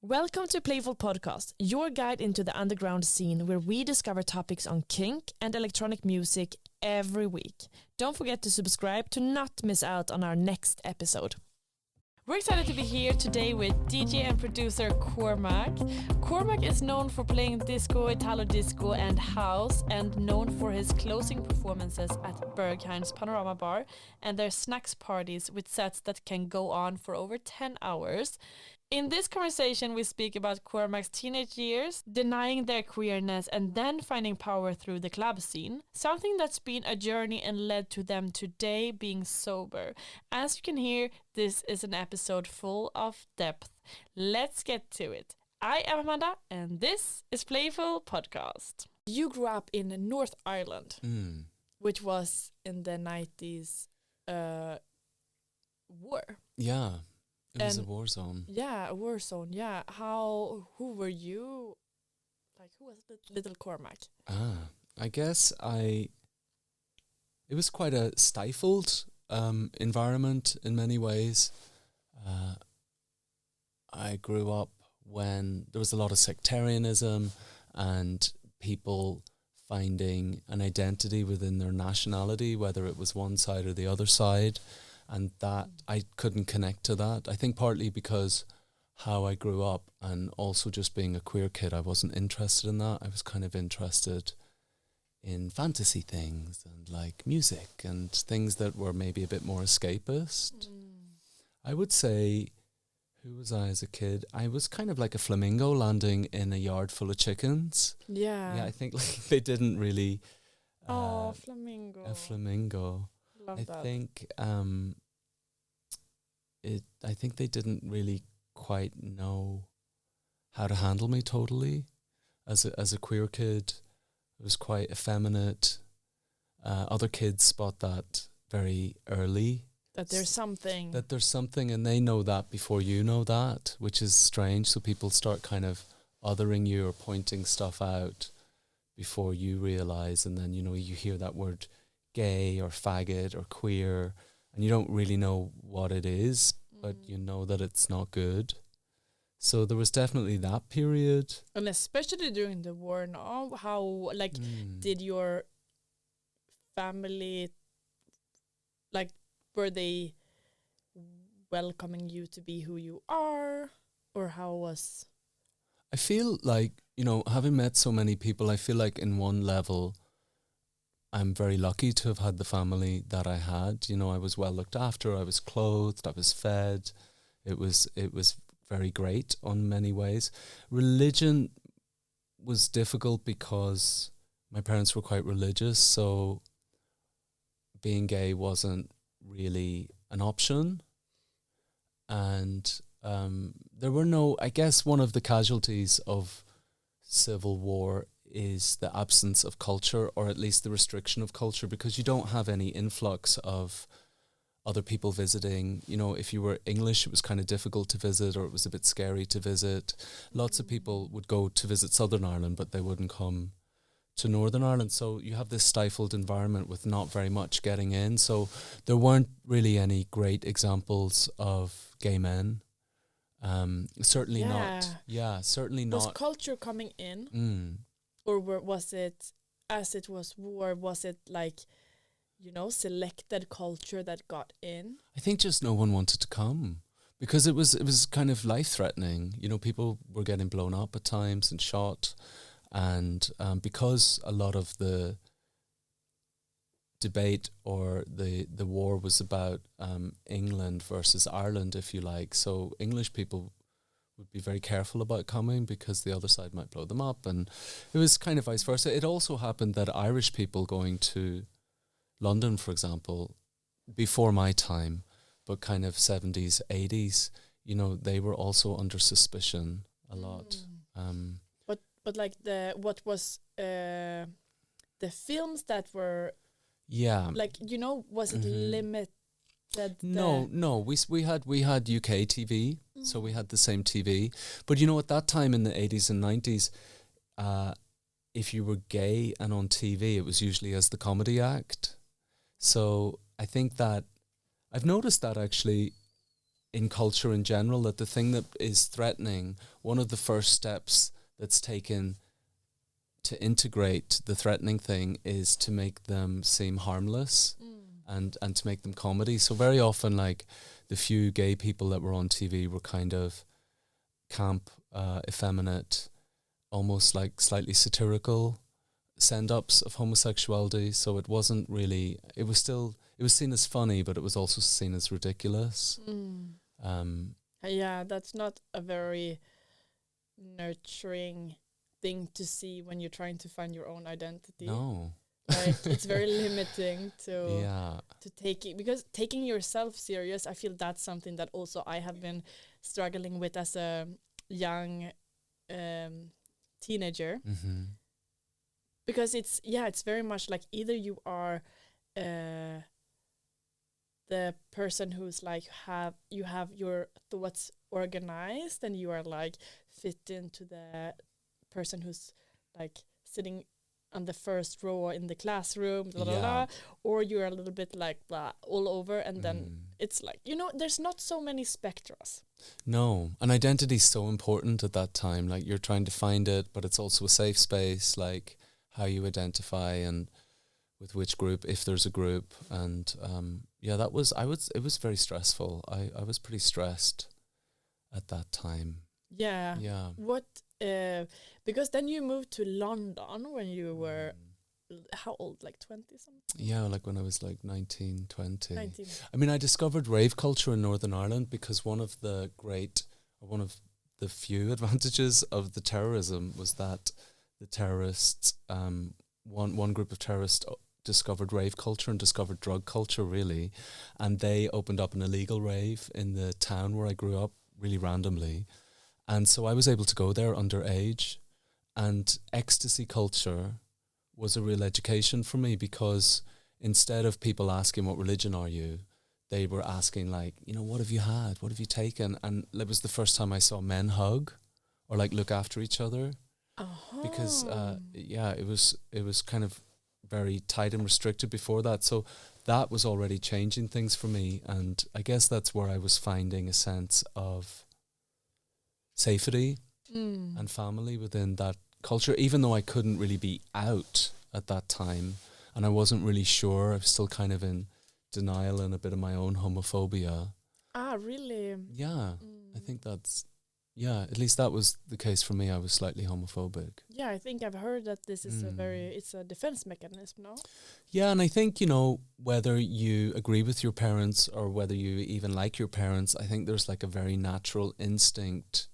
Welcome to Playful Podcast, your guide into the underground scene where we discover topics on kink and electronic music every week. Don't forget to subscribe to not miss out on our next episode. We're excited to be here today with DJ and producer Cormac. Cormac is known for playing disco, italo disco and house, and known for his closing performances at Berghain's Panorama bar and their SNAX parties with sets that can go on for over 10 hours. In this conversation, we speak about Cormac's teenage years, denying their queerness, and then finding power through the club scene. Something that's been a journey and led to them today being sober. As you can hear, this is an episode full of depth. Let's get to it. I am Amanda, and this is Playful Podcast. You grew up in North Ireland, which was in the 90s war. Yeah. It was a war zone. Yeah, a war zone. Yeah. Who were you? Like, who was little Cormac? I guess it was quite a stifled environment in many ways. I grew up when there was a lot of sectarianism and people finding an identity within their nationality, whether it was one side or the other side. And that I couldn't connect to that. I think partly because how I grew up and also just being a queer kid, I wasn't interested in that. I was kind of interested in fantasy things and like music and things that were maybe a bit more escapist. I would say, who was I as a kid? I was kind of like a flamingo landing in a yard full of chickens. Yeah. Yeah, I think like they didn't really... flamingo. A flamingo. I think I think they didn't really quite know how to handle me totally. As a queer kid, I was quite effeminate. Other kids spot that very early. That there's something. And they know that before you know that, which is strange. So people start kind of othering you or pointing stuff out before you realise, and then, you know, you hear that word gay or faggot or queer, and you don't really know what it is, but you know that it's not good. So there was definitely that period. And especially during the war now, how, like, did your family, like, were they welcoming you to be who you are? Or how was... I feel like, you know, having met so many people, I feel like in one level I'm very lucky to have had the family that I had. You know, I was well looked after, I was clothed, I was fed. It was very great on many ways. Religion was difficult because my parents were quite religious, so being gay wasn't really an option. And there were no, I guess one of the casualties of civil war is the absence of culture, or at least the restriction of culture, because you don't have any influx of other people visiting. You know, if you were English, it was kind of difficult to visit, or it was a bit scary to visit. Lots of people would go to visit Southern Ireland, but they wouldn't come to Northern Ireland. So you have this stifled environment with not very much getting in. So there weren't really any great examples of gay men. Certainly not. Yeah, certainly not. Was culture coming in? Or was it, as it was war, was it like, you know, selected culture that got in? I think just no one wanted to come because it was kind of life-threatening. You know, people were getting blown up at times and shot. And because a lot of the debate or the war was about England versus Ireland, if you like, so English people would be very careful about coming because the other side might blow them up, and it was kind of vice versa. It also happened that Irish people going to London, for example, before my time, but kind of 70s, 80s, you know, they were also under suspicion a lot. But like the films that were, like, you know, was it limited? No. We had UK TV, so we had the same TV. But you know, at that time in the 80s and 90s, if you were gay and on TV, it was usually as the comedy act. So I think that I've noticed that actually in culture in general, that the thing that is threatening, one of the first steps that's taken to integrate the threatening thing is to make them seem harmless and to make them comedy. So very often, like, the few gay people that were on TV were kind of camp, effeminate, almost like slightly satirical send-ups of homosexuality. So it wasn't really, it was seen as funny, but it was also seen as ridiculous. Yeah, that's not a very nurturing thing to see when you're trying to find your own identity. No. Like, it's very limiting to Yeah. take it, because taking yourself serious, I feel that's something that also I have been struggling with as a young teenager. Mm-hmm. Because it's very much like either you are the person who's like you have your thoughts organized and you are like fit into the person who's like sitting on the first row in the classroom, blah, blah, blah, or you're a little bit like blah all over, and then it's like, there's not so many spectras. No, and identity is so important at that time. Like, you're trying to find it, but it's also a safe space, like how you identify and with which group, if there's a group. And it was very stressful. I was pretty stressed at that time. Yeah. Yeah. What, because then you moved to London when you were, how old, like 20 something? Yeah, like when I was like 19, 20. 19. I mean, I discovered rave culture in Northern Ireland because one of the few advantages of the terrorism was that the terrorists, one group of terrorists discovered rave culture and discovered drug culture, really. And they opened up an illegal rave in the town where I grew up, really randomly. And so I was able to go there underage, and ecstasy culture was a real education for me, because instead of people asking, what religion are you? They were asking, like, what have you had? What have you taken? And it was the first time I saw men hug or like look after each other. Because it was kind of very tight and restricted before that. So that was already changing things for me. And I guess that's where I was finding a sense of safety and family within that culture, even though I couldn't really be out at that time and I wasn't really sure. I was still kind of in denial and a bit of my own homophobia. Ah, really? Yeah, I think that's, at least that was the case for me. I was slightly homophobic. Yeah, I think I've heard that this is it's a defense mechanism, no? Yeah, and I think, whether you agree with your parents or whether you even like your parents, I think there's like a very natural instinct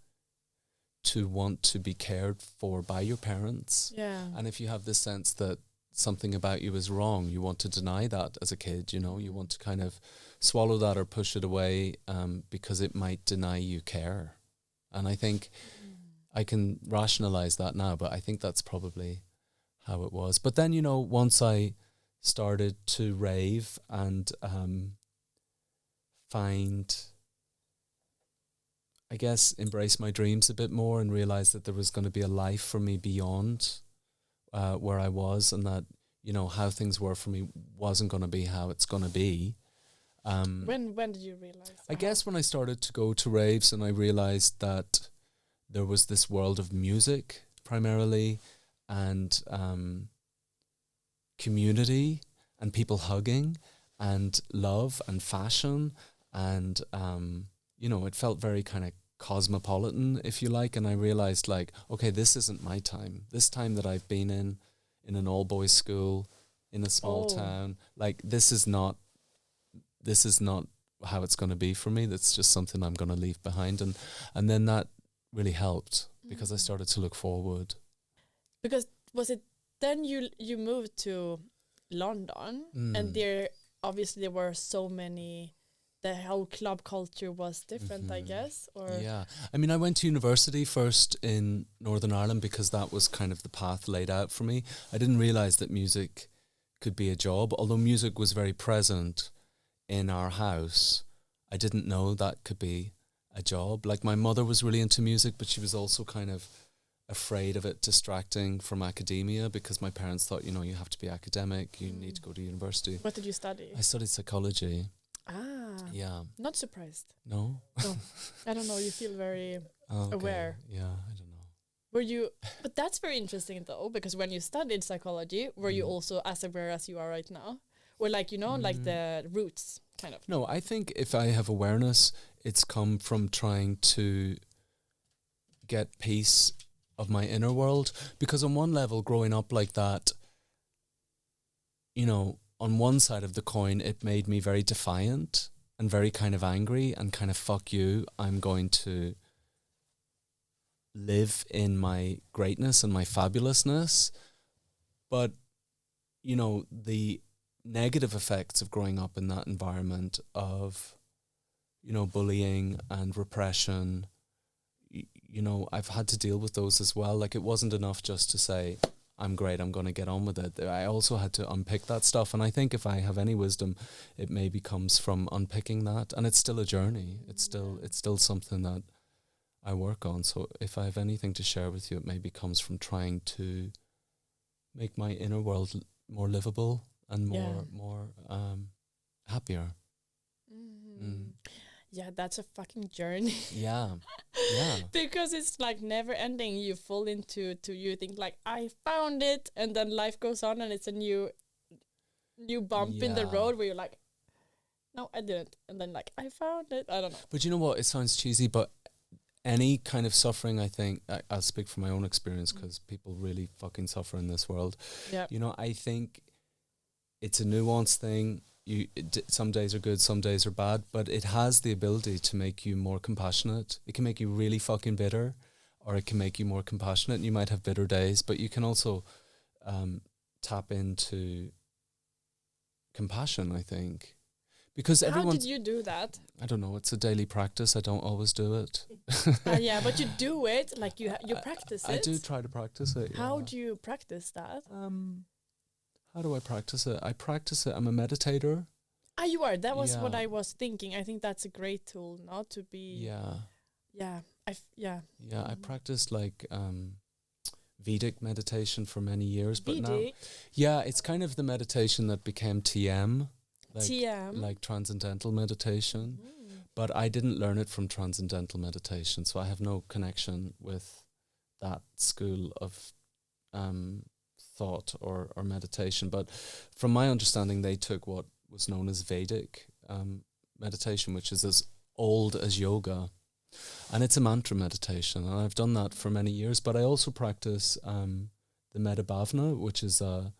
to want to be cared for by your parents. Yeah. And if you have this sense that something about you is wrong, you want to deny that as a kid, you want to kind of swallow that or push it away because it might deny you care. And I think I can rationalize that now, but I think that's probably how it was. But then, once I started to rave and embrace my dreams a bit more and realize that there was going to be a life for me beyond where I was, and that, how things were for me wasn't going to be how it's going to be. When did you realize? I guess when I started to go to raves and I realized that there was this world of music primarily and community and people hugging and love and fashion and, it felt very kind of cosmopolitan, if you like. And I realized, like, okay, this isn't my time. This time that I've been in an all-boys school in a small town, like, this is not how it's going to be for me. That's just something I'm going to leave behind. And then that really helped because I started to look forward. Because was it then you moved to London and there were so many, the whole club culture was different, I guess? Or yeah. I mean, I went to university first in Northern Ireland because that was kind of the path laid out for me. I didn't realise that music could be a job, although music was very present in our house. I didn't know that could be a job. Like, my mother was really into music, but she was also kind of afraid of it distracting from academia because my parents thought, you have to be academic, you need to go to university. What did you study? I studied psychology. Ah. Yeah. Not surprised. No? No. I don't know. You feel very aware. Yeah, I don't know. Were you? But that's very interesting though, because when you studied psychology, were you also as aware as you are right now, or like like the roots kind of? No, I think if I have awareness, it's come from trying to get peace of my inner world, because on one level, growing up like that, on one side of the coin, it made me very defiant and very kind of angry and kind of fuck you, I'm going to live in my greatness and my fabulousness. But, the negative effects of growing up in that environment of, bullying and repression, I've had to deal with those as well. Like, it wasn't enough just to say, I'm great, I'm going to get on with it. I also had to unpick that stuff. And I think if I have any wisdom, it maybe comes from unpicking that. And it's still a journey. It's still something that I work on. So if I have anything to share with you, it maybe comes from trying to make my inner world more livable and more happier. Yeah, that's a fucking journey. Yeah. Because it's like never ending. You fall into you think like, I found it, and then life goes on and it's a new bump in the road where you're like, no, I didn't. And then like, I found it. I don't know. But you know what? It sounds cheesy, but any kind of suffering, I think, I'll speak from my own experience, because people really fucking suffer in this world. Yeah. I think it's a nuanced thing. Some days are good, some days are bad, but it has the ability to make you more compassionate. It can make you really fucking bitter, or it can make you more compassionate. And you might have bitter days, but you can also tap into compassion, I think. Because how did you do that? I don't know, it's a daily practice. I don't always do it. Yeah, but you do it, like you practice it. I do try to practice it. How do you practice that? How do I practice it? I practice it. I'm a meditator. You are. That was what I was thinking. I think that's a great tool, not to be. Yeah. I practiced like Vedic meditation for many years, but Vedic? Now, it's kind of the meditation that became TM. Like transcendental meditation. But I didn't learn it from transcendental meditation, so I have no connection with that school of thought or meditation. But from my understanding, they took what was known as Vedic meditation, which is as old as yoga, and it's a mantra meditation, and I've done that for many years. But I also practice the Metta Bhavana, which is a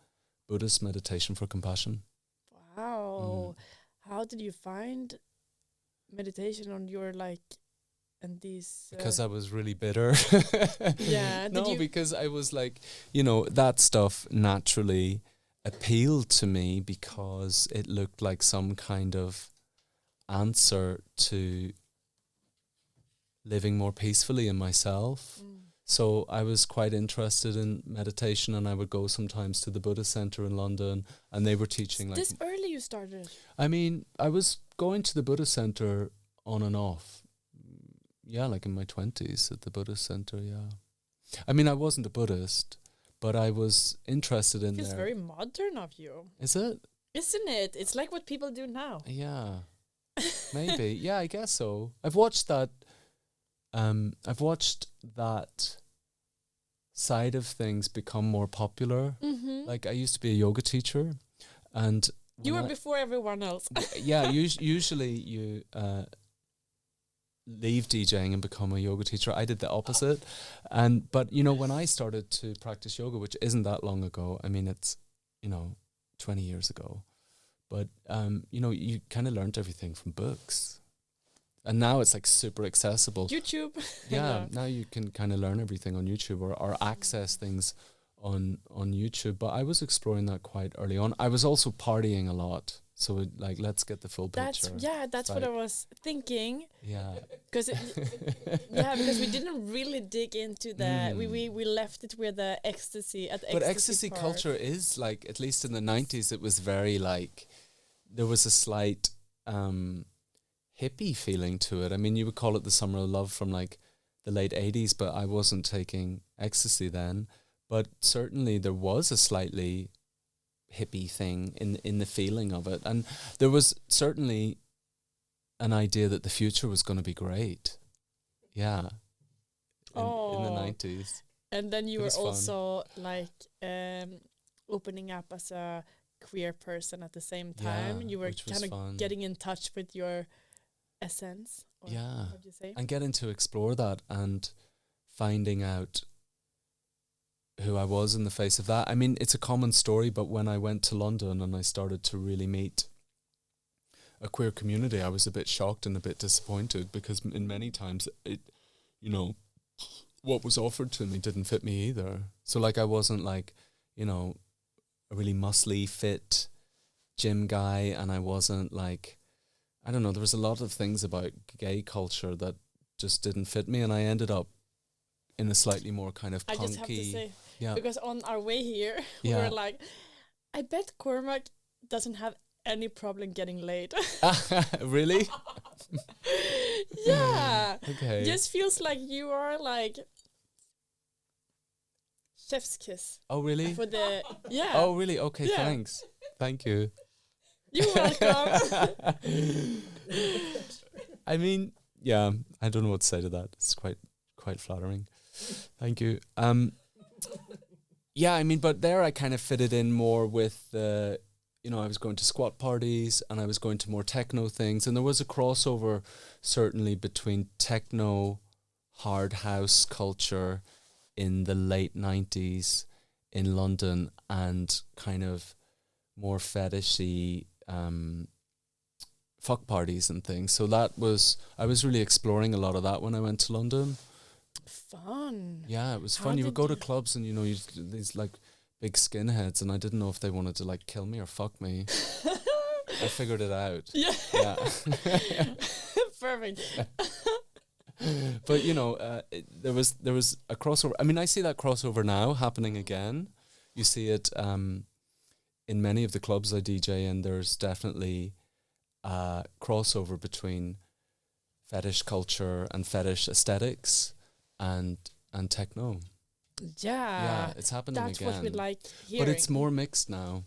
Buddhist meditation for compassion. Wow. How did you find meditation on your and these because I was really bitter. Yeah. Because I was like, that stuff naturally appealed to me because it looked like some kind of answer to living more peacefully in myself. So I was quite interested in meditation, and I would go sometimes to the Buddhist Center in London, and they were teaching like... This early you started? I mean, I was going to the Buddhist Center on and off. Yeah, like in my 20s at the Buddhist Center, yeah. I mean, I wasn't a Buddhist, but I was interested in It's very modern of you. Is it? Isn't it? It's like what people do now. Yeah. Maybe. Yeah, I guess so. I've watched that side of things become more popular. Like, I used to be a yoga teacher, and you were before everyone else. Yeah, usually you leave DJing and become a yoga teacher. I did the opposite. But when I started to practice yoga, which isn't that long ago, I mean, it's 20 years ago, but you kind of learned everything from books. And now it's like super accessible. YouTube. Yeah, now you can kind of learn everything on YouTube or access things on YouTube. But I was exploring that quite early on. I was also partying a lot. So let's get the full picture. That's what I was thinking. Yeah. Because we didn't really dig into the we left it with the ecstasy at the But ecstasy part. Culture is like, at least in the 90s, it was very there was a slight hippie feeling to it. I mean, you would call it the summer of love from the late 80s, but I wasn't taking ecstasy then. But certainly there was a slightly hippie thing in the feeling of it. And there was certainly an idea that the future was going to be great. Yeah. In the 90s. And then you It were was fun. also like opening up as a queer person at the same time. Yeah, You were which was kind of fun. getting in touch with your essence. Or Yeah. what do you say? And getting to explore that and finding out who I was in the face of that. I mean, it's a common story, but when I went to London and I started to really meet a queer community, I was a bit shocked and a bit disappointed because in many times it, you know, what was offered to me didn't fit me either. So like I wasn't like, you know, a really muscly fit gym guy, and I wasn't like, I don't know, there was a lot of things about gay culture that just didn't fit me, and I ended up in a slightly more kind of punky. I just have to say, yeah. because on our way here, we Yeah. were like, I bet Cormac doesn't have any problem getting laid. Really? Yeah. Okay. Just feels like you are like chef's kiss Oh, really? for the Oh, really? Okay, Yeah. thanks. Thank you. You're welcome. I mean, yeah, I don't know what to say to that. It's quite flattering. Thank you. Yeah, I mean, but there I kind of fitted in more with the, you know, I was going to squat parties and I was going to more techno things, and there was a crossover certainly between techno, hard house culture in the late 90s in London and kind of more fetishy fuck parties and things. So I was really exploring a lot of that when I went to London. Fun. Yeah, it was How fun. You would did go to you- clubs and, you know, these like big skinheads, and I didn't know if they wanted to like kill me or fuck me. I figured it out. Yeah. Yeah. Perfect. But, you know, there was a crossover. I mean, I see that crossover now happening again. You see it in many of the clubs I DJ in. There's definitely a crossover between fetish culture and fetish aesthetics and techno. Yeah, it's happening That's again. what we like hearing. But it's more mixed now,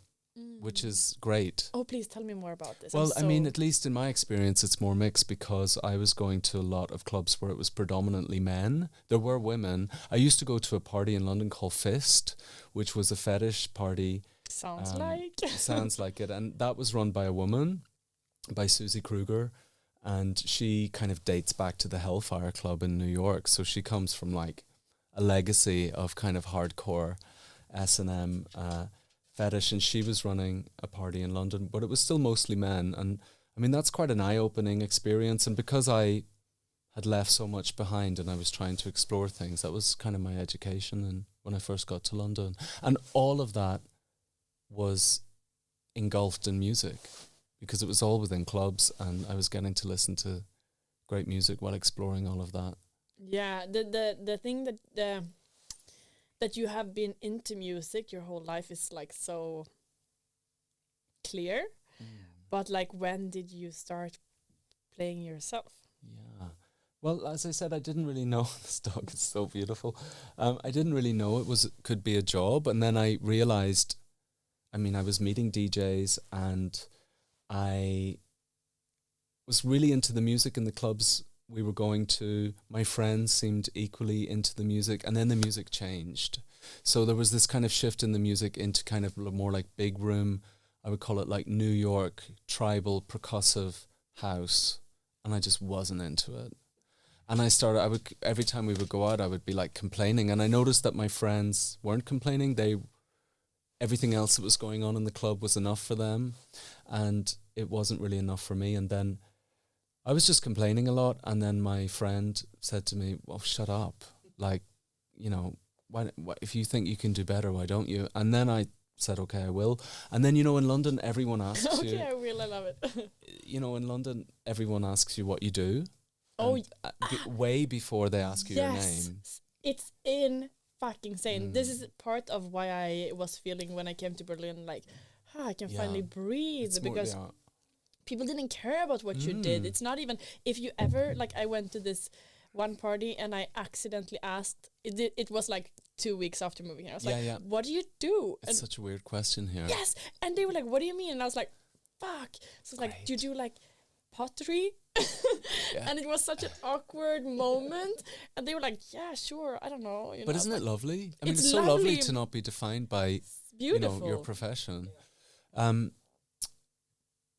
which is great. Oh, please tell me more about this. Well, I mean, at least in my experience, it's more mixed because I was going to a lot of clubs where it was predominantly men. There were women. I used to go to a party in London called Fist, which was a fetish party. Sounds like. Sounds like it. And that was run by a woman, by Susie Kruger. And she kind of dates back to the Hellfire Club in New York. So she comes from like a legacy of kind of hardcore S&M fetish, and she was running a party in London, but it was still mostly men. And I mean, that's quite an eye-opening experience. And because I had left so much behind and I was trying to explore things, that was kind of my education and when I first got to London. And all of that was engulfed in music because it was all within clubs, and I was getting to listen to great music while exploring all of that. Yeah, the thing that you have been into music your whole life is like so clear. But like, when did you start playing yourself? Yeah. Well, as I said, I didn't really know. This dog is so beautiful. I didn't really know it could be a job, and then I realized, I mean, I was meeting DJs and I was really into the music in the clubs we were going to. My friends seemed equally into the music, and then the music changed. So there was this kind of shift in the music into kind of more like big room, I would call it like New York tribal percussive house, and I just wasn't into it. And every time we would go out, I would be like complaining, and I noticed that my friends weren't complaining. Everything else that was going on in the club was enough for them, and it wasn't really enough for me. And then I was just complaining a lot, and then my friend said to me, well, shut up. Like, you know, why if you think you can do better, why don't you? And then I said, okay, I will. And then, you know, in London, everyone asks you. Okay, I will. I love it. You know, in London, everyone asks you what you do. Oh, way before they ask you your name. It's in fucking insane. This is part of why I was feeling when I came to Berlin, like, I can finally breathe, It's because people didn't care about what you did. It's not even, if you ever, like, I went to this one party and I accidentally asked, it was like 2 weeks after moving here. I was like, what do you do? It's such a weird question here. Yes. And they were like, what do you mean? And I was like, fuck. So it's like, do you do like pottery? Yeah. And it was such an awkward moment. And they were like, yeah, sure, I don't know. You But know, isn't it lovely? I mean, it's it's so lovely lovely. to not be defined by, It's beautiful. your profession.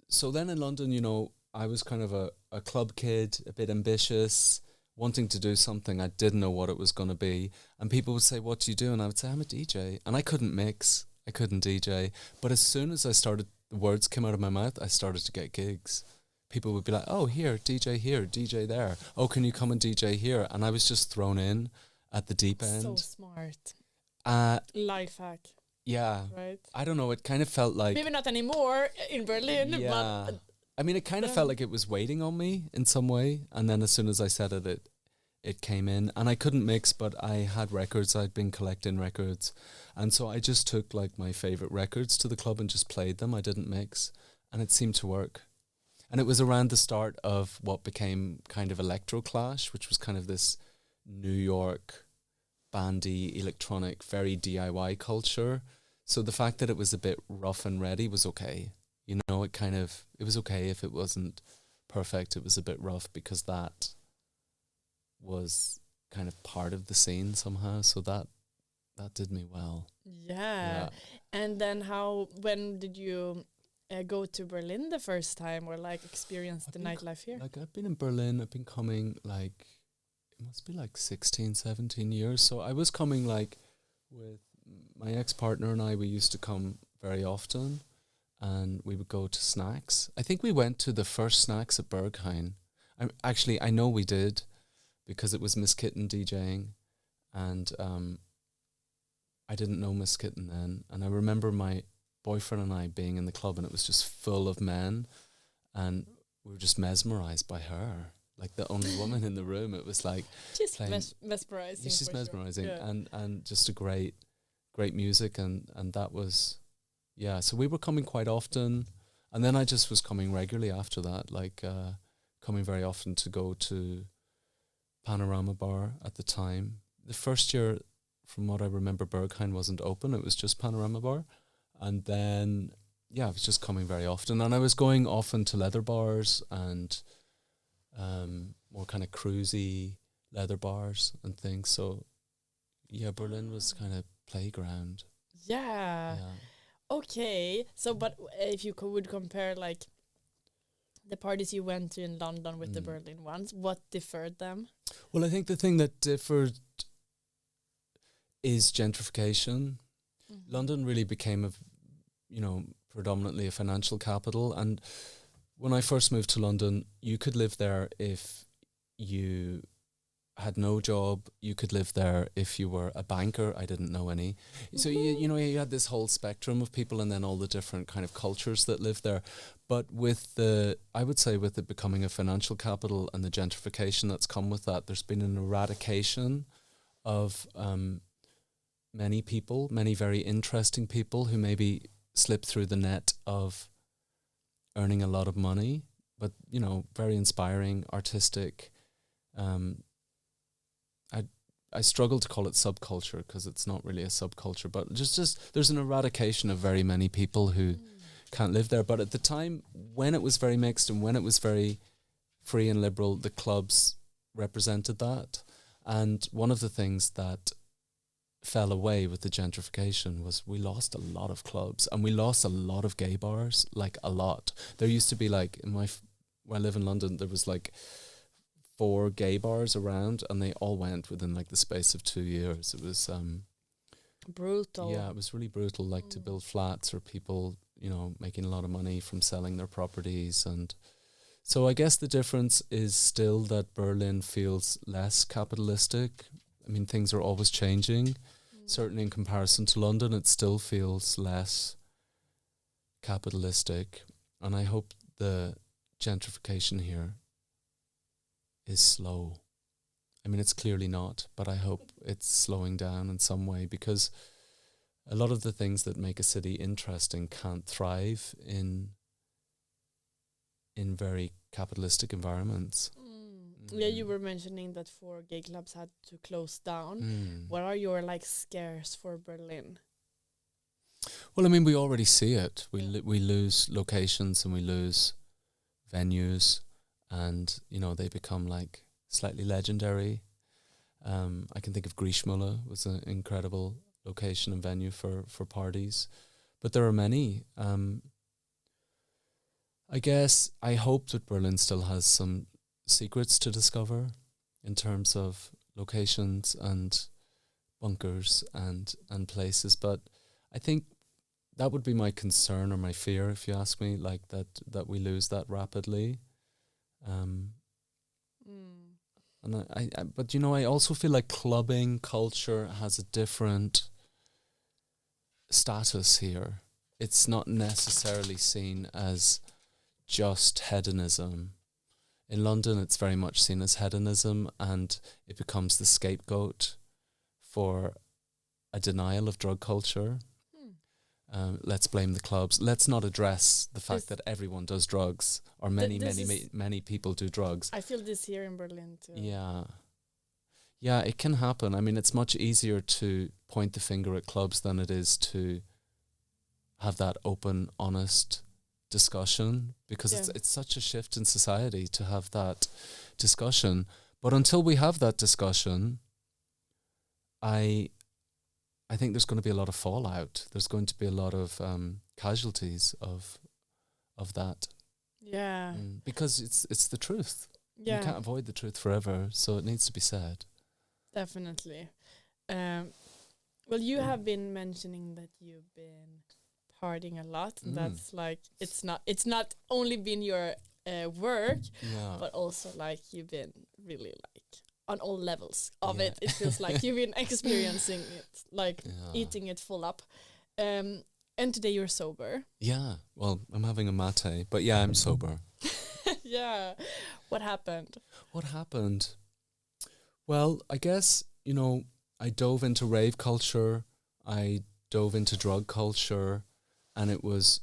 So then in London, I was kind of a club kid, a bit ambitious, wanting to do something. I didn't know what it was going to be. And people would say, what do you do? And I would say, I'm a DJ. And I couldn't mix. I couldn't DJ. But as soon as the words came out of my mouth, I started to get gigs. People would be like, oh, here, DJ there. Oh, can you come and DJ here? And I was just thrown in at the deep end. So smart. Life hack. Yeah. Right. I don't know. It kind of felt like... Maybe not anymore in Berlin. Yeah. But I mean, it kind of felt like it was waiting on me in some way. And then as soon as I said it came in. And I couldn't mix, but I had records. I'd been collecting records. And so I just took like my favorite records to the club and just played them. I didn't mix. And it seemed to work. And it was around the start of what became kind of Electro Clash, which was kind of this New York bandy, electronic, very DIY culture. So the fact that it was a bit rough and ready was okay. It was okay if it wasn't perfect. It was a bit rough because that was kind of part of the scene somehow. So that did me well. Yeah. And then when did you go to Berlin the first time, or like experience the nightlife here? Like I've been in Berlin, I've been coming like, it must be like 16, 17 years. So I was coming like with my ex-partner and we used to come very often, and we would go to SNAX. I think we went to the first SNAX at Berghain. I know we did, because it was Miss Kitten DJing, and I didn't know Miss Kitten then. And I remember my boyfriend and I being in the club, and it was just full of men, and we were just mesmerized by her, like the only woman in the room. It was like just mesmerizing. Yeah, she's mesmerizing, sure. Yeah. and just a great music, and that was, yeah. So we were coming quite often, and then I just was coming regularly after that, like coming very often to go to Panorama bar at the time. The first year, from what I remember, Berghain wasn't open. It was just Panorama bar. And then, I was just coming very often. And I was going often to leather bars and more kind of cruisy leather bars and things. So, Berlin was kind of playground. Yeah. Okay. So, but if you would compare like the parties you went to in London with the Berlin ones, what differed them? Well, I think the thing that differed is gentrification. Mm-hmm. London really became predominantly a financial capital. And when I first moved to London, you could live there if you had no job. You could live there if you were a banker. I didn't know any. So you had this whole spectrum of people, and then all the different kind of cultures that lived there. But with it becoming a financial capital and the gentrification that's come with that, there's been an eradication of many people, many very interesting people who maybe slip through the net of earning a lot of money, but very inspiring, artistic. I struggle to call it subculture because it's not really a subculture, but just there's an eradication of very many people who can't live there. But at the time, when it was very mixed and when it was very free and liberal, the clubs represented that. And one of the things that fell away with the gentrification was we lost a lot of clubs, and we lost a lot of gay bars, like a lot. There used to be like, where I live in London, there was like 4 gay bars around, and they all went within like the space of 2 years. It was brutal. Yeah, it was really brutal, like to build flats, or people, making a lot of money from selling their properties. And so I guess the difference is still that Berlin feels less capitalistic. I mean, things are always changing. Certainly in comparison to London, it still feels less capitalistic. And I hope the gentrification here is slow. I mean, it's clearly not, but I hope it's slowing down in some way, because a lot of the things that make a city interesting can't thrive in very capitalistic environments. Yeah, you were mentioning that 4 gay clubs had to close down. What are your scares for Berlin? Well, I mean, we already see it. We lose locations and we lose venues, and they become like slightly legendary. I can think of Grishmulla was an incredible location and venue for parties, but there are many. I guess I hope that Berlin still has some secrets to discover in terms of locations and bunkers and places, but I think that would be my concern or my fear, if you ask me, like that we lose that rapidly. And I but I also feel like clubbing culture has a different status here. It's not necessarily seen as just hedonism. In London, it's very much seen as hedonism, and it becomes the scapegoat for a denial of drug culture. Let's blame the clubs. Let's not address the fact that everyone does drugs, or many people do drugs. I feel this here in Berlin too. Yeah, it can happen. I mean, it's much easier to point the finger at clubs than it is to have that open, honest discussion, because it's such a shift in society to have that discussion. But until we have that discussion, I think there's going to be a lot of fallout. There's going to be a lot of casualties of that. Yeah. Because it's the truth. Yeah. You can't avoid the truth forever, so it needs to be said. Definitely. Well, you have been mentioning that you've been partying a lot, and that's like it's not only been your work, but also like you've been really like on all levels of it. It feels like you've been experiencing it, like eating it full up. And today you're sober. Yeah, well, I'm having a mate, but yeah, I'm sober. Yeah. What happened? Well, I guess, I dove into rave culture, I dove into drug culture, and it was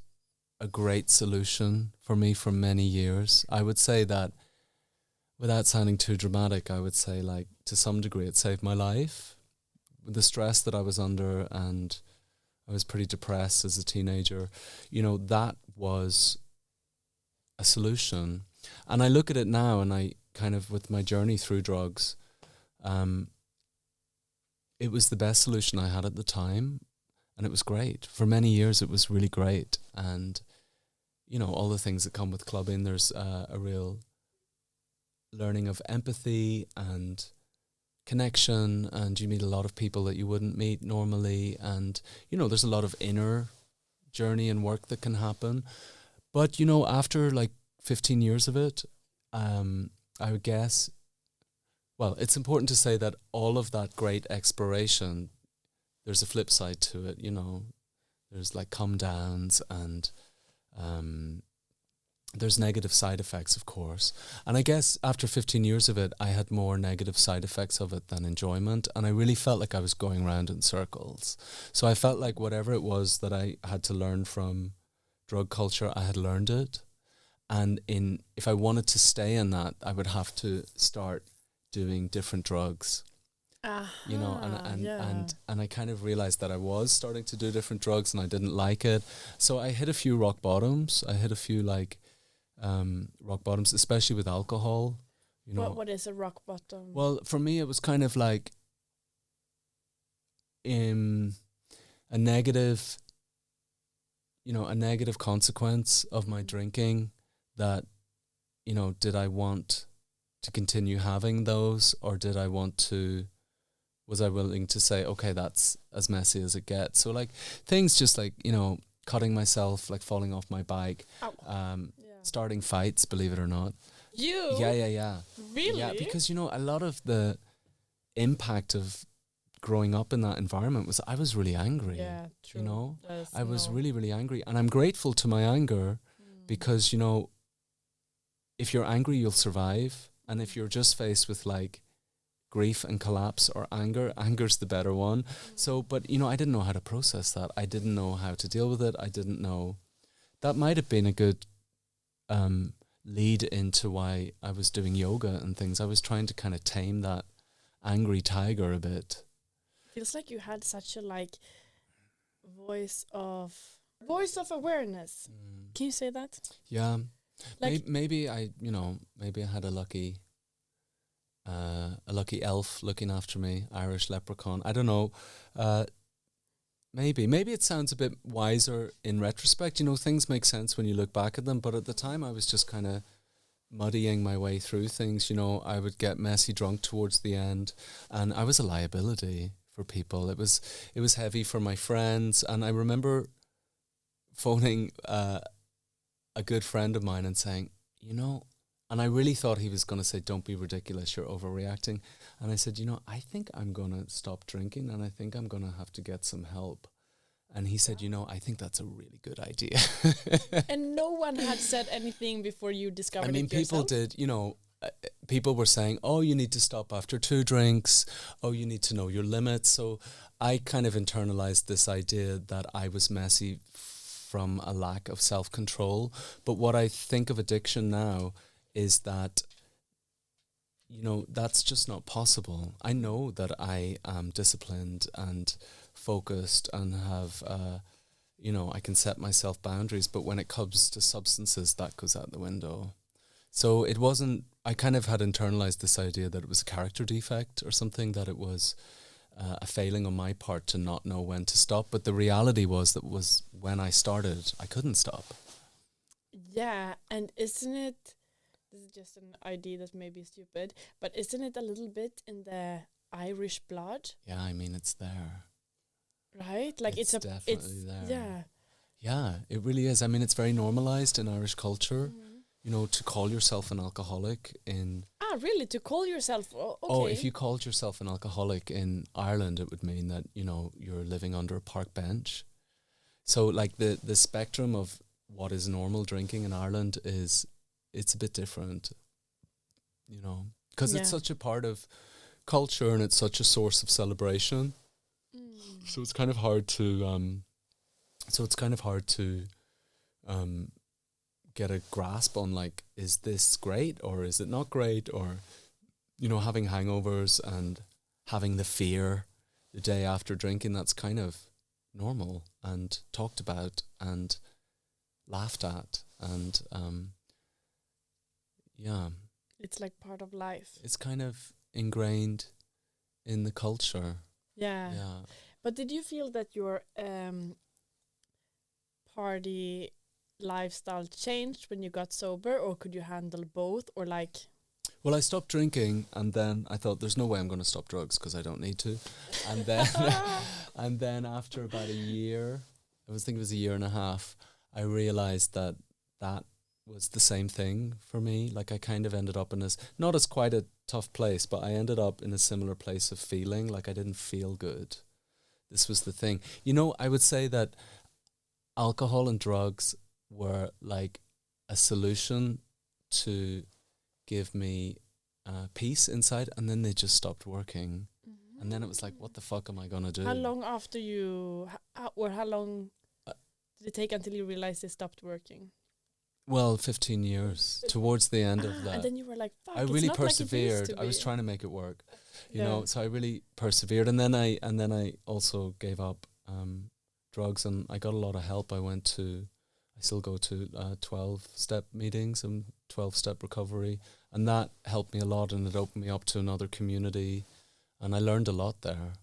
a great solution for me for many years. I would say that, without sounding too dramatic, I would say, like, to some degree, it saved my life. The stress that I was under, and I was pretty depressed as a teenager, that was a solution. And I look at it now, and I kind of, with my journey through drugs, it was the best solution I had at the time, and it was great. For many years, it was really great. And, all the things that come with clubbing, there's a real learning of empathy and connection, and you meet a lot of people that you wouldn't meet normally, and there's a lot of inner journey and work that can happen. But after like 15 years of it, I would guess, well, it's important to say that all of that great exploration, there's a flip side to it. There's like come downs, and there's negative side effects, of course. And I guess after 15 years of it, I had more negative side effects of it than enjoyment. And I really felt like I was going round in circles. So I felt like whatever it was that I had to learn from drug culture, I had learned it. And if I wanted to stay in that, I would have to start doing different drugs. And I kind of realized that I was starting to do different drugs, and I didn't like it. So I hit a few rock bottoms. I hit a few rock bottoms, especially with alcohol. What is a rock bottom? Well, for me, it was kind of like a negative consequence of my drinking. That, did I want to continue having those, or was I willing to say, okay, that's as messy as it gets? So like things just like, cutting myself, like falling off my bike, starting fights, believe it or not. You? Yeah. Really? Yeah, because, a lot of the impact of growing up in that environment was I was really angry. Yeah, true. I was really, really angry. And I'm grateful to my anger because, if you're angry, you'll survive. And if you're just faced with like grief and collapse or anger's the better one. So, but, I didn't know how to process that. I didn't know how to deal with it. I didn't know. That might have been a good lead into why I was doing yoga and things. I was trying to kind of tame that angry tiger a bit. Feels like you had such a voice of awareness. Can you say that? Yeah. Like, maybe maybe I had a lucky elf looking after me, Irish leprechaun. I don't know. Maybe it sounds a bit wiser in retrospect. Things make sense when you look back at them. But at the time, I was just kind of muddying my way through things. I would get messy drunk towards the end, and I was a liability for people. It was heavy for my friends, and I remember phoning a good friend of mine and saying, and I really thought he was going to say, "Don't be ridiculous, you're overreacting." And I said, I think I'm going to stop drinking, and I think I'm going to have to get some help. And he said, I think that's a really good idea. And no one had said anything before you discovered it people yourself? did, people were saying, oh, you need to stop after 2 drinks. Oh, you need to know your limits. So I kind of internalized this idea that I was messy from a lack of self-control. But what I think of addiction now is that, that's just not possible. I know that I am disciplined and focused and have, I can set myself boundaries, but when it comes to substances, that goes out the window. So it wasn't, I kind of had internalized this idea that it was a character defect or something, that it was a failing on my part to not know when to stop. But the reality was when I started, I couldn't stop. Yeah, and isn't it, this is just an idea that may be stupid, but isn't it a little bit in the Irish blood? Yeah, I mean, it's there. Right? Like it's definitely there. Yeah. Yeah, it really is. I mean, it's very normalized in Irish culture, to call yourself an alcoholic in... Ah, really? To call yourself... okay. Oh, if you called yourself an alcoholic in Ireland, it would mean that, you're living under a park bench. So, like, the spectrum of what is normal drinking in Ireland it's a bit different, because it's such a part of culture and it's such a source of celebration. So it's kind of hard to get a grasp on, like, is this great or is it not great? Or, having hangovers and having the fear the day after drinking, that's kind of normal and talked about and laughed at. And, it's like part of life. It's kind of ingrained in the culture. Yeah. But did you feel that your party lifestyle changed when you got sober, or could you handle both, or like... Well, I stopped drinking, and then I thought, there's no way I'm going to stop drugs because I don't need to. And then, and then after about a year, I think it was a year and a half, I realized that was the same thing for me. Like, I kind of ended up in not as quite a tough place, but I ended up in a similar place of feeling like I didn't feel good. This was the thing. I would say that alcohol and drugs were like a solution to give me peace inside, and then they just stopped working. And then it was like, what the fuck am I going to do? How long after you... how long did it take until you realized they stopped working? Well, 15 years. Towards the end of that. And then you were like, fuck, I really persevered. I was trying to make it work. You know, so I really persevered, and then I also gave up drugs, and I got a lot of help. I still go to 12-step meetings and 12-step recovery, and that helped me a lot, and it opened me up to another community, and I learned a lot there.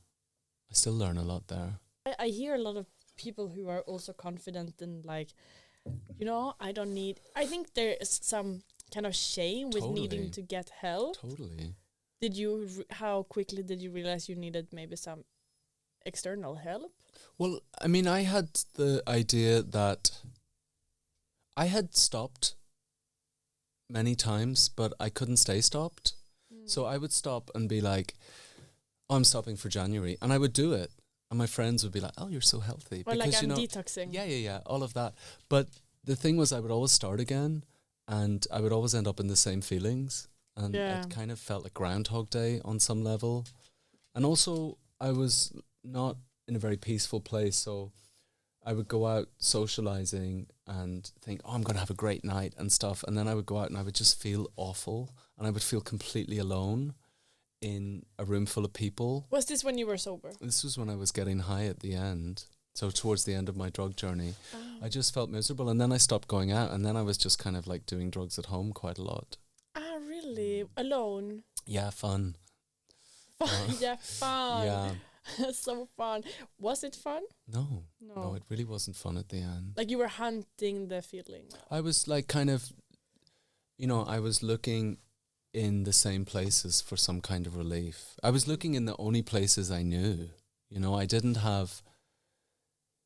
I still learn a lot there. I hear a lot of people who are also confident and like, I don't need... I think there is some kind of shame with needing to get help. Totally. Did you... how quickly did you realize you needed maybe some external help? Well, I mean, I had the idea that I had stopped many times, but I couldn't stay stopped. So I would stop and be like, oh, I'm stopping for January. And I would do it. And my friends would be like, oh, you're so healthy. Or because, like, I'm detoxing. Yeah, all of that. But the thing was, I would always start again, and I would always end up in the same feelings. And it kind of felt like Groundhog Day on some level. And also, I was not in a very peaceful place, so I would go out socializing and think, oh, I'm going to have a great night and stuff. And then I would go out and I would just feel awful, and I would feel completely alone in a room full of people. Was this when you were sober? This was when I was getting high at the end. So towards the end of my drug journey, Oh. I just felt miserable, and then I stopped going out, and then I was just kind of like doing drugs at home quite a lot. Ah, really? Alone? Yeah, fun. Fun. Yeah, fun. Yeah. So fun. Was it fun? No, No. it really wasn't fun at the end. Like you were hunting the feeling. I was like kind of, I was looking in the same places for some kind of relief. I was looking in the only places I knew. I didn't have.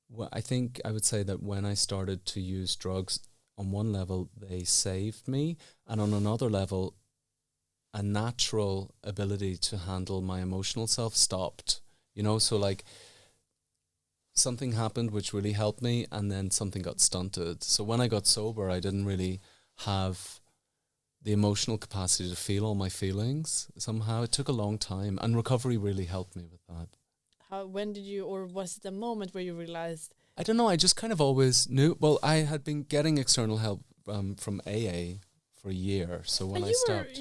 Well, I think I would say that when I started to use drugs, on one level, they saved me, and on another level, a natural ability to handle my emotional self stopped. So like something happened which really helped me, and then something got stunted. So when I got sober, I didn't really have the emotional capacity to feel all my feelings. Somehow it took a long time, and recovery really helped me with that. When did you, or was it the moment where you realized? I don't know. I just kind of always knew. Well, I had been getting external help from AA for a year. So when And I stopped,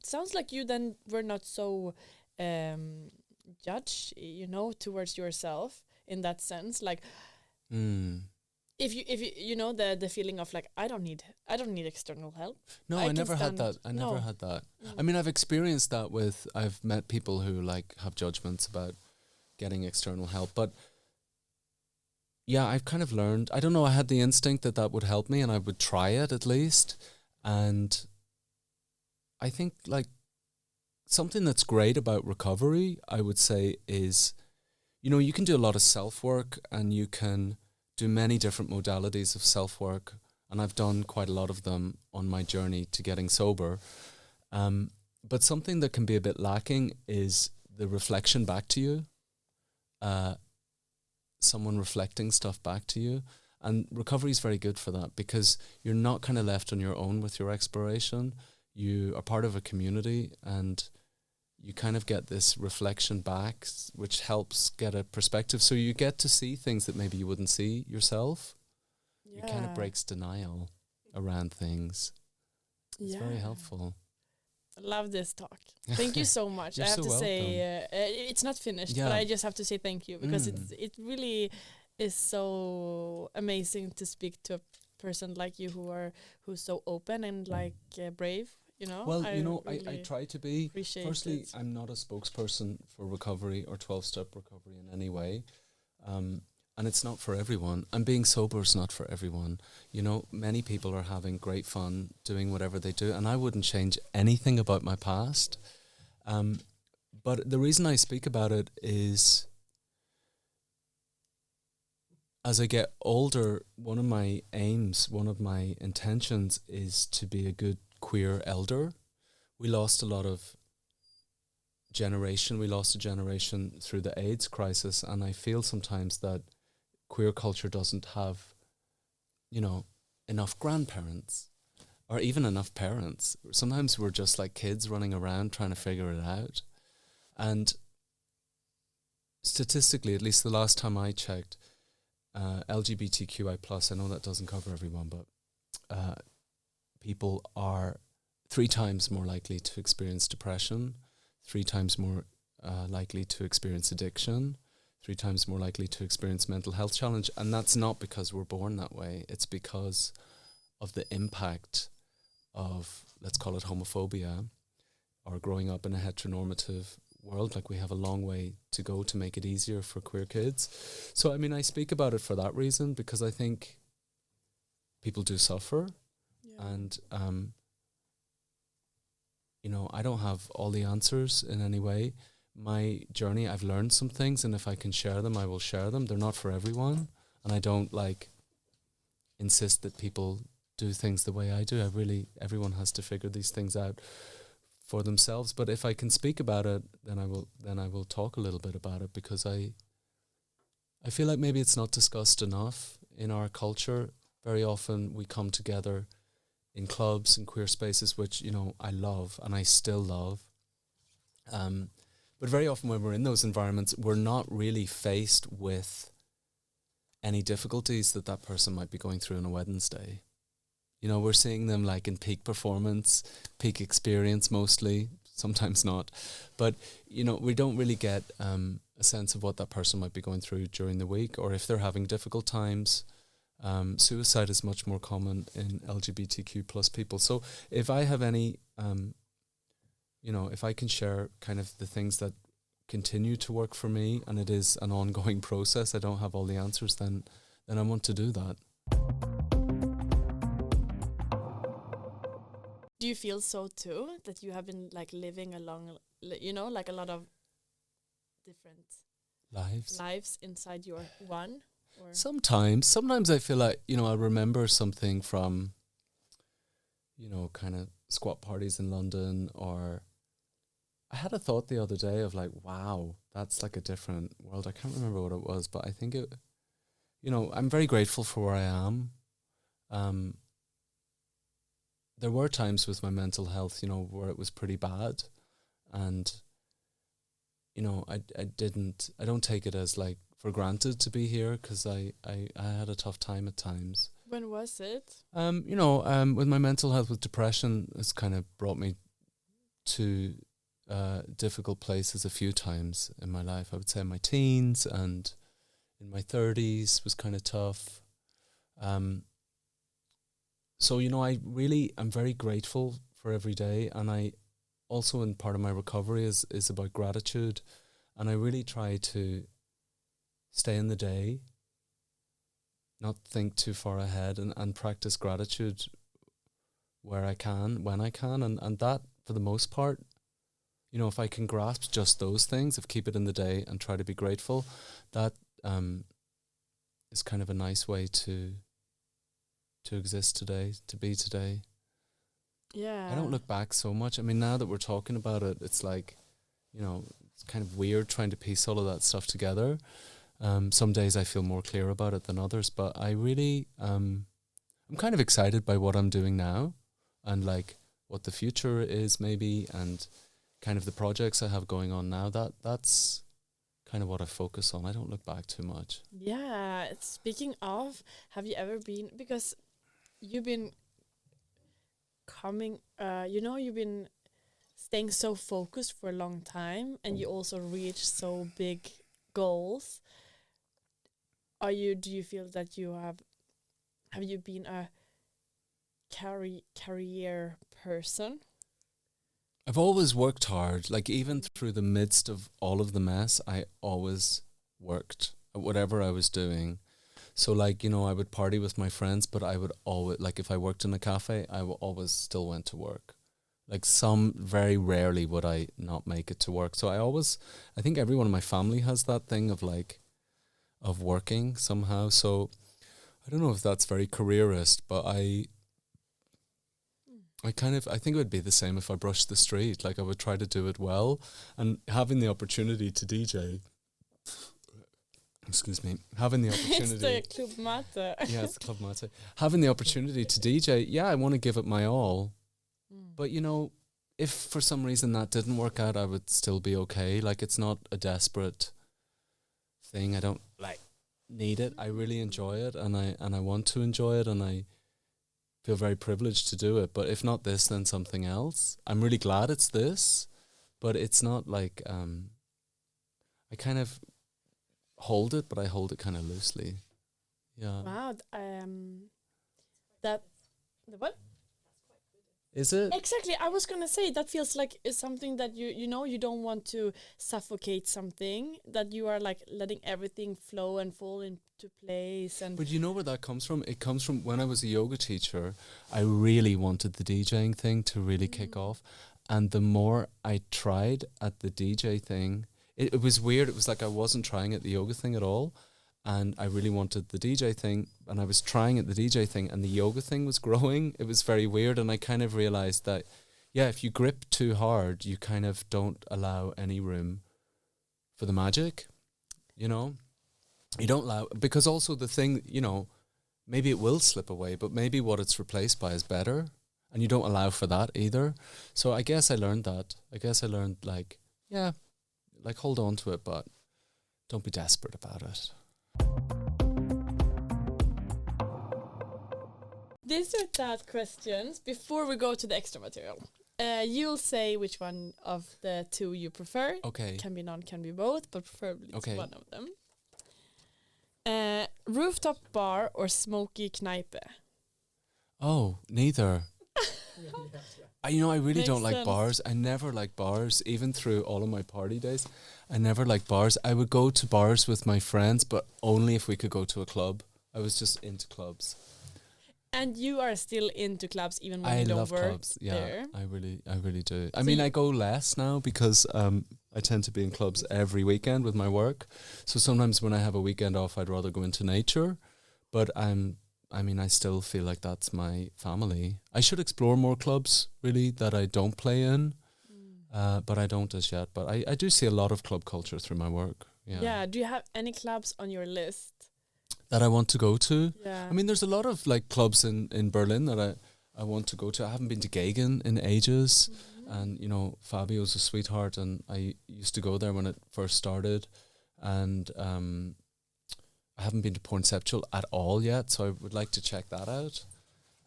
sounds like you then were not so judged, towards yourself in that sense. Like, if you the feeling of like I don't need external help. No, I never had that. I never had that. I mean, I've experienced that I've met people who like have judgments about getting external help, but yeah, I've kind of learned, I don't know, I had the instinct that would help me, and I would try it at least. And I think like something that's great about recovery, I would say, is, you can do a lot of self-work, and you can do many different modalities of self-work, and I've done quite a lot of them on my journey to getting sober. But something that can be a bit lacking is the reflection back to you. Someone reflecting stuff back to you. And recovery is very good for that, because you're not kind of left on your own with your exploration. You are part of a community, and you kind of get this reflection back, which helps get a perspective. So you get to see things that maybe you wouldn't see yourself. Yeah. It kind of breaks denial around things. It's very helpful. I love this talk. Thank you so much. You're I have so to welcome. say, it's not finished, but I just have to say thank you, because it really is so amazing to speak to a person like you who's so open and like brave. Well, I I try to be. Firstly, it. I'm not a spokesperson for recovery or 12-step recovery in any way. And it's not for everyone. And being sober is not for everyone. Many people are having great fun doing whatever they do, and I wouldn't change anything about my past. But the reason I speak about it is, as I get older, one of my aims, one of my intentions is to be a good queer elder. We lost a lot of generation. We lost a generation through the AIDS crisis, and I feel sometimes that queer culture doesn't have, enough grandparents or even enough parents. Sometimes we're just like kids running around trying to figure it out. And statistically, at least the last time I checked, LGBTQI+, I know that doesn't cover everyone, but people are 3 times more likely to experience depression, 3 times more likely to experience addiction, 3 times more likely to experience mental health challenge. And that's not because we're born that way. It's because of the impact of, let's call it homophobia, or growing up in a heteronormative world. Like, we have a long way to go to make it easier for queer kids. So, I mean, I speak about it for that reason, because I think people do suffer. Yeah. And, I don't have all the answers in any way. My journey, I've learned some things, and if I can share them, I will share them. They're not for everyone, and I don't insist that people do things the way I do. Everyone has to figure these things out for themselves. But if I can speak about it, then I will talk a little bit about it, because I feel like maybe it's not discussed enough in our culture. Very often we come together in clubs and queer spaces, which, I love and I still love. But very often when we're in those environments, we're not really faced with any difficulties that person might be going through on a Wednesday. We're seeing them like in peak performance, peak experience mostly, sometimes not. But, we don't really get a sense of what that person might be going through during the week, or if they're having difficult times. Suicide is much more common in LGBTQ plus people. So if I have any, if I can share kind of the things that continue to work for me, and it is an ongoing process, I don't have all the answers, then I want to do that. Do you feel so too, that you have been like living along, like a lot of different lives inside your one? Or Sometimes I feel like, I remember something from, kind of squat parties in London, or I had a thought the other day of like, wow, that's like a different world. I can't remember what it was, but I think it, I'm very grateful for where I am. There were times with my mental health, where it was pretty bad, and, I don't take it as like for granted to be here, because I had a tough time at times. When was it? With my mental health, with depression, it's kind of brought me to difficult places a few times in my life. I would say in my teens and in my 30s was kind of tough. So, I'm very grateful for every day, and I also, in part of my recovery is about gratitude, and I really try to stay in the day, not think too far ahead, and practice gratitude where I can, when I can, and that, for the most part, if I can grasp just those things, if keep it in the day and try to be grateful, that is kind of a nice way to exist today, to be today. Yeah. I don't look back so much. I mean, now that we're talking about it, it's like, it's kind of weird trying to piece all of that stuff together. Some days I feel more clear about it than others, but I really, I'm kind of excited by what I'm doing now, and like what the future is maybe, and kind of the projects I have going on now. That's kind of what I focus on. I don't look back too much. Yeah. Speaking of, have you ever been, because you've been you've been staying so focused for a long time, and you also reached so big goals. Do you feel that you have you been a career person? I've always worked hard. Like, even through the midst of all of the mess, I always worked at whatever I was doing. So, like, I would party with my friends, but I would always, like, if I worked in a cafe, I always still went to work. Like, very rarely would I not make it to work. So I think everyone in my family has that thing of, like, of working somehow. So I don't know if that's very careerist, but I think it would be the same if I brushed the street. Like, I would try to do it well, and having the opportunity to DJ. Excuse me. Having the opportunity. It's the Club Mate. Yeah, it's the Club Mate. Having the opportunity to DJ, yeah, I want to give it my all. But, if for some reason that didn't work out, I would still be okay. Like, it's not a desperate thing. I don't, like, need it. I really enjoy it, and I want to enjoy it, and I feel very privileged to do it. But if not this, then something else. I'm really glad it's this, but it's not like, I kind of hold it, but I hold it kind of loosely. Yeah. Wow. The what? Is it? Exactly. I was gonna say that feels like it's something that you don't want to suffocate something, that you are like letting everything flow and fall into place. And But you know where that comes from? It comes from when I was a yoga teacher. I really wanted the DJing thing to really kick off, and the more I tried at the DJ thing, it was weird. It was like I wasn't trying at the yoga thing at all. And I really wanted the DJ thing, and I was trying at the DJ thing, and the yoga thing was growing. It was very weird, and I kind of realized that, yeah, if you grip too hard, you kind of don't allow any room for the magic, You don't allow, because also the thing, maybe it will slip away, but maybe what it's replaced by is better, and you don't allow for that either. So I guess I learned that. I guess I learned, like, yeah, like, hold on to it, but don't be desperate about it. These are that questions before we go to the extra material. You'll say which one of the two you prefer. Okay. Can be none, can be both, but preferably it's Okay. one of them. Rooftop bar or smoky kneipe? Oh, neither. I really Makes don't like sense. bars. I never like bars, even through all of my party days. I never like bars. I would go to bars with my friends, but only if we could go to a club. I was just into clubs. And you are still into clubs even when I you don't love work clubs. Yeah, there. I really do. I So mean, you- I go less now because I tend to be in clubs every weekend with my work. So sometimes when I have a weekend off, I'd rather go into nature. But I still feel like that's my family. I should explore more clubs, really, that I don't play in. But I don't as yet. But I do see a lot of club culture through my work. Yeah. Do you have any clubs on your list? That I want to go to. Yeah. I mean, there's a lot of like clubs in Berlin that I want to go to. I haven't been to Gagan in ages. And, Fabio's a sweetheart, and I used to go there when it first started. And I haven't been to Pornceptual at all yet, so I would like to check that out.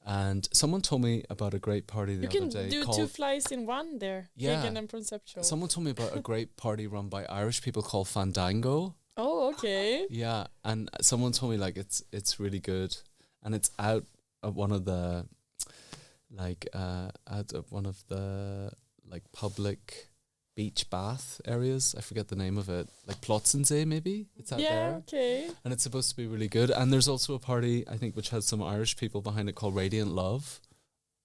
And someone told me about a great party the you other can day do called... 2 flies in one there. Yeah. Vegan and conceptual. Someone told me about a great party run by Irish people called Fandango. Oh, okay. Yeah, and someone told me like it's really good, and it's out at one of the public beach bath areas. I forget the name of it, like Plotzensee maybe. It's out Yeah, there, okay. and it's supposed to be really good. And there's also a party I think which has some Irish people behind it called Radiant Love.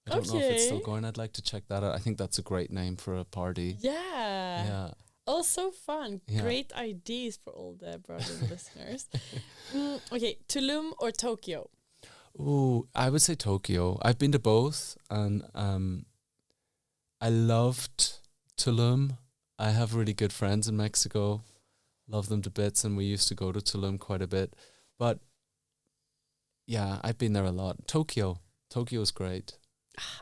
I don't know if it's still Okay. going. I'd like to check that out. I think that's a great name for a party. Yeah. Yeah. Oh, so fun. Yeah. Great ideas for all the Berlin listeners. Okay, Tulum or Tokyo? Ooh, I would say Tokyo. I've been to both, and I loved Tulum. I have really good friends in Mexico. Love them to bits, and we used to go to Tulum quite a bit. But yeah, I've been there a lot. Tokyo's great.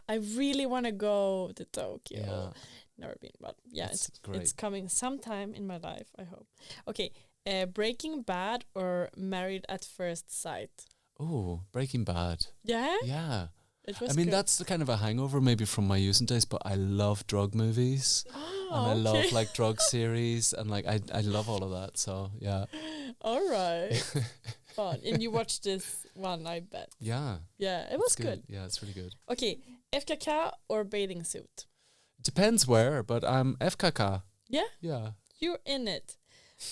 I really want to go to Tokyo. Yeah, Never been, but yeah, it's great. it's coming sometime in my life, I hope. Okay, Breaking Bad or Married at First Sight? Oh, Breaking Bad. Yeah? Yeah. It was I mean, good. that's the kind of a hangover maybe from my youth days, but I love drug movies. Oh, And I okay. love like drug series, and like I love all of that. So yeah. All right. Fun. And you watched this one, I bet. Yeah. Yeah, it was It's good. Yeah, it's really good. Okay, FKK or bathing suit? Depends where, but FKK. Yeah, Yeah. you're in it.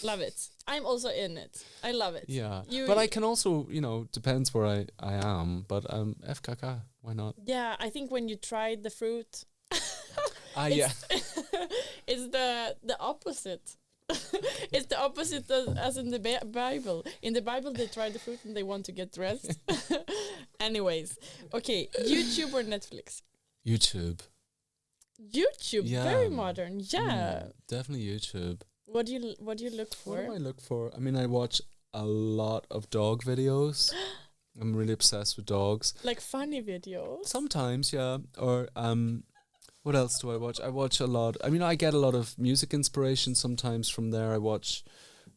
Love it. I'm also in it. I love it. Yeah. You- But I can also, depends where I am, but FKK, why not? Yeah, I think when you tried the fruit, Yeah. it's the opposite. It's the opposite as in the Bible. In the Bible, they try the fruit and they want to get dressed. Anyways, okay, YouTube or Netflix? YouTube. YouTube, Yeah. very modern. Yeah. Definitely YouTube. What do you look for? What do I look for? I mean, I watch a lot of dog videos. I'm really obsessed with dogs. Like funny videos. Sometimes, yeah. Or what else do I watch? I watch a lot. I mean, I get a lot of music inspiration sometimes from there. I watch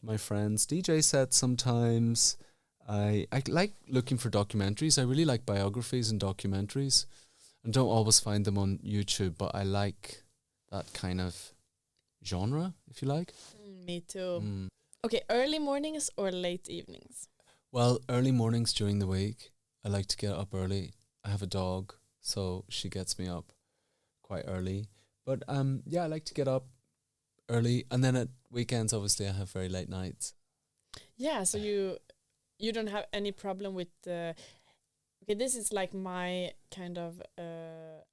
my friends' DJ sets sometimes. I like looking for documentaries. I really like biographies and documentaries. I don't always find them on YouTube, but I like that kind of genre, if you like. Me too. Mm. Okay, early mornings or late evenings? Well, early mornings during the week. I like to get up early. I have a dog, so she gets me up quite early. But yeah, I like to get up early, and then at weekends, obviously, I have very late nights. Yeah, so you don't have any problem with the. Okay, this is like my kind of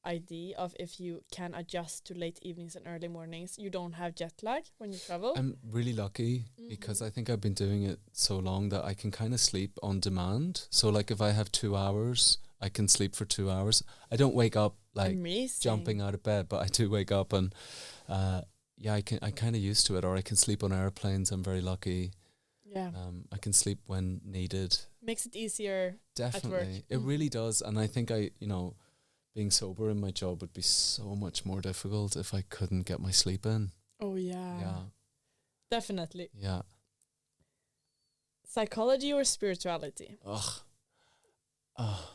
idea of if you can adjust to late evenings and early mornings, you don't have jet lag when you travel. I'm really lucky because I think I've been doing it so long that I can kind of sleep on demand. So like if I have 2 hours, I can sleep for 2 hours. I don't wake up like Amazing. jumping out of bed, but I do wake up and yeah, I kind of used to it, or I can sleep on airplanes. I'm very lucky. Yeah, I can sleep when needed. makes it easier. Definitely. It really does. And I think being sober in my job would be so much more difficult if I couldn't get my sleep in. Oh yeah. Yeah. Definitely. Yeah. Psychology or spirituality? Ugh. Oh.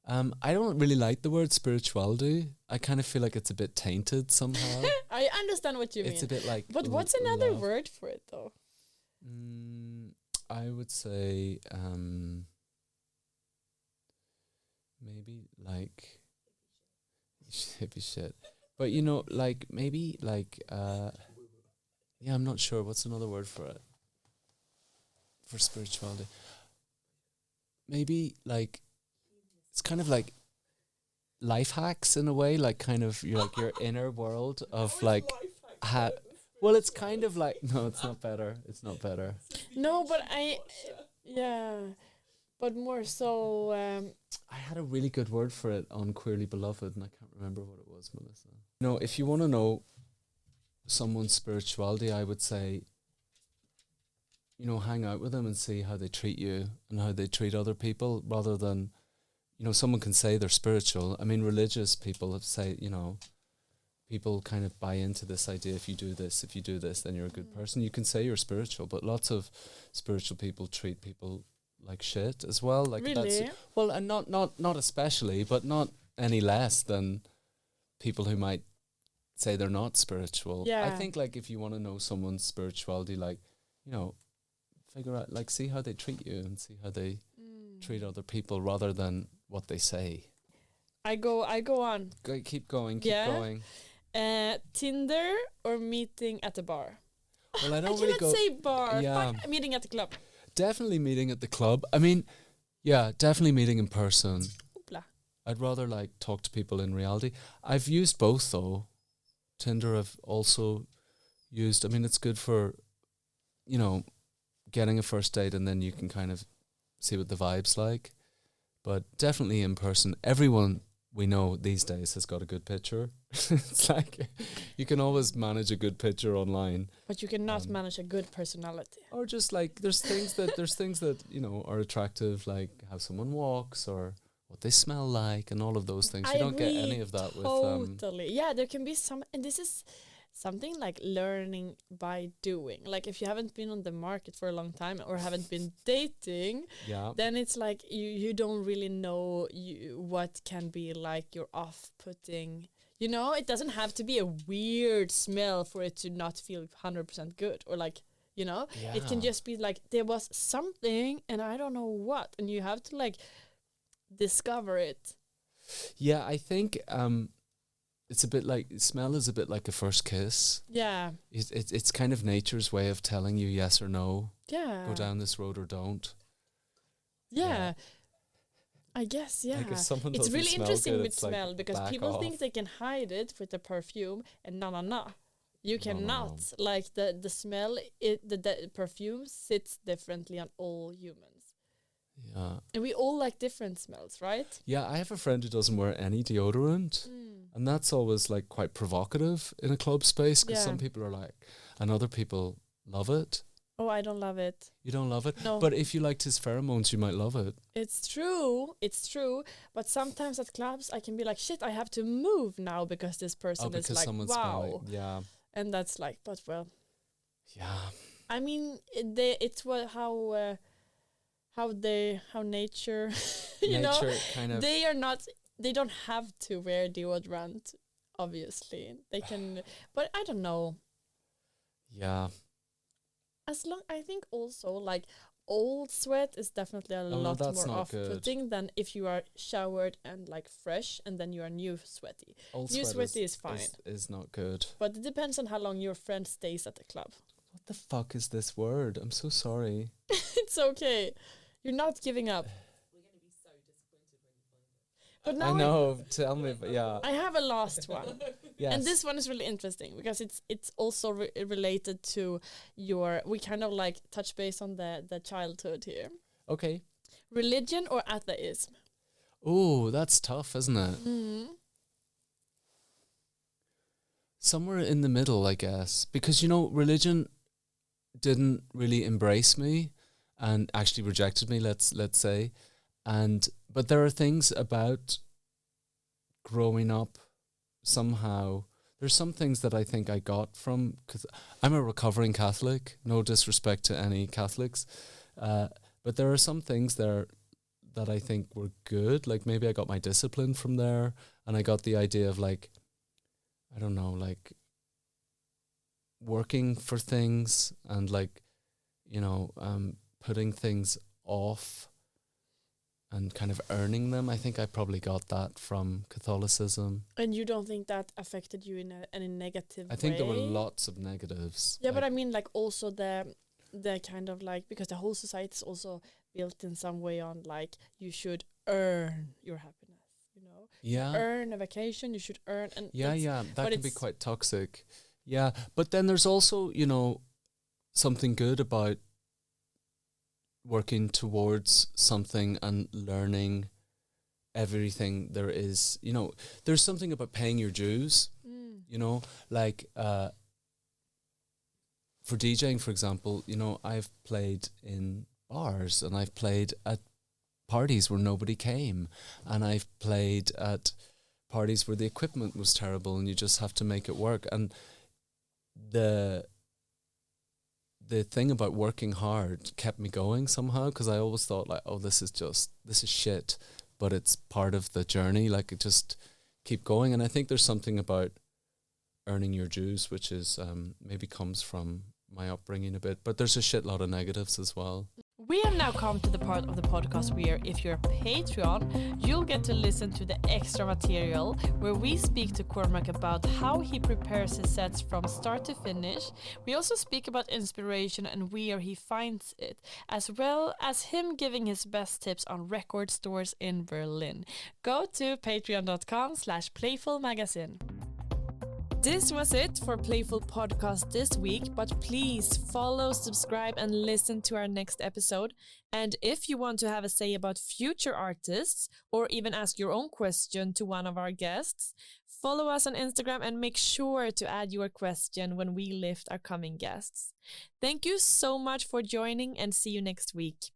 I don't really like the word spirituality. I kind of feel like it's a bit tainted somehow. I understand what you mean. It's a bit like. But what's another word for it though? I would say maybe like hippie shit. But you know, like maybe like yeah, I'm not sure. What's another word for it? For spirituality. Maybe like it's kind of like life hacks in a way, like kind of your inner world of like well, it's kind of like no, it's not better. It's not better. No, but but more so. I had a really good word for it on Queerly Beloved, and I can't remember what it was, Melissa. No, if you want to know someone's spirituality, I would say, you know, hang out with them and see how they treat you and how they treat other people, rather than, you know, someone can say they're spiritual. I mean, religious people have say, you know, people kind of buy into this idea, if you do this, then you're a good person. You can say you're spiritual, but lots of spiritual people treat people like shit as well. Like really? That's well, and not especially, but not any less than people who might say they're not spiritual. Yeah. I think like if you want to know someone's spirituality, like, you know, figure out, like, see how they treat you and see how they treat other people rather than what they say. I go on. Keep going. Tinder or meeting at a bar? Well, I don't I really cannot say bar. Yeah. Fuck, meeting at the club. Definitely meeting at the club. I mean, yeah, definitely meeting in person. Oopla. I'd rather like talk to people in reality. I've used both though. Tinder I've also used. I mean, it's good for, you know, getting a first date, and then you can kind of see what the vibe's like. But definitely in person. Everyone we know these days has got a good picture. It's like you can always manage a good picture online, but you cannot manage a good personality. Or just like there's things that you know are attractive, like how someone walks or what they smell like, and all of those things. You don't get any of that with totally. Yeah, there can be some, and this is something like learning by doing. Like if you haven't been on the market for a long time or haven't been dating, then it's like you don't really know what can be like your off-putting. You know, it doesn't have to be a weird smell for it to not feel 100% good, or like, you know, it can just be like there was something and I don't know what, and you have to like discover it. Yeah, I think it's a bit like, smell is a bit like a first kiss. Yeah. It's kind of nature's way of telling you yes or no. Yeah. Go down this road or don't. Yeah. I guess, yeah. Like if someone it's doesn't really smell interesting good, with smell, like, because people think they can hide it with the perfume, and no. You cannot. No. Like the smell, the perfume sits differently on all humans. Yeah. And we all like different smells, right? Yeah, I have a friend who doesn't wear any deodorant. And that's always like quite provocative in a club space, because some people are like, and other people love it. Oh, I don't love it. You don't love it? No. But if you liked his pheromones, you might love it. It's true. But sometimes at clubs, I can be like, shit, I have to move now because this person is like, wow. Smelling. Yeah. And that's like, but well. Yeah. I mean, it's what how nature, you know, kind of. They don't have to wear deodorant, obviously. They can, but I don't know. Yeah. I think also like old sweat is definitely a lot more off-putting than if you are showered and like fresh and then you are new sweaty. New sweaty is fine. Is not good. But it depends on how long your friend stays at the club. What the fuck is this word? I'm so sorry. It's okay. You're not giving up. We're going to be so disappointed when you find it. But now I know. Tell me, but yeah. I have a last one. Yes. And this one is really interesting because it's also related to we kind of like touch base on the childhood here. Okay. Religion or atheism? Oh, that's tough, isn't it? Mm. Somewhere in the middle, I guess. Because, you know, religion didn't really embrace me and actually rejected me, let's say. But there are things about growing up somehow. There's some things that I think I got from, because I'm a recovering Catholic, no disrespect to any Catholics, but there are some things there that I think were good. Like maybe I got my discipline from there, and I got the idea of like, I don't know, like working for things and like, you know, putting things off and kind of earning them. I think I probably got that from Catholicism. And you don't think that affected you in any negative way? I think there were lots of negatives. Yeah, but I mean, like also the kind of like, because the whole society is also built in some way on like you should earn your happiness, you know. Yeah. Earn a vacation, you should earn. And That but can be quite toxic. Yeah, but then there's also, you know, something good about working towards something and learning everything there is. You know, there's something about paying your dues, you know, like for DJing, for example, you know, I've played in bars and I've played at parties where nobody came, and I've played at parties where the equipment was terrible and you just have to make it work. And the thing about working hard kept me going somehow, because I always thought like, oh, this is shit, but it's part of the journey. Like, it just keep going. And I think there's something about earning your dues, which is maybe comes from my upbringing a bit, but there's a shitload of negatives as well. We have now come to the part of the podcast where, if you're a Patreon, you'll get to listen to the extra material where we speak to Cormac about how he prepares his sets from start to finish. We also speak about inspiration and where he finds it, as well as him giving his best tips on record stores in Berlin. Go to patreon.com/playfulmagazine. This was it for Playful Podcast this week, but please follow, subscribe, and listen to our next episode. And if you want to have a say about future artists, or even ask your own question to one of our guests, follow us on Instagram and make sure to add your question when we lift our coming guests. Thank you so much for joining, and see you next week.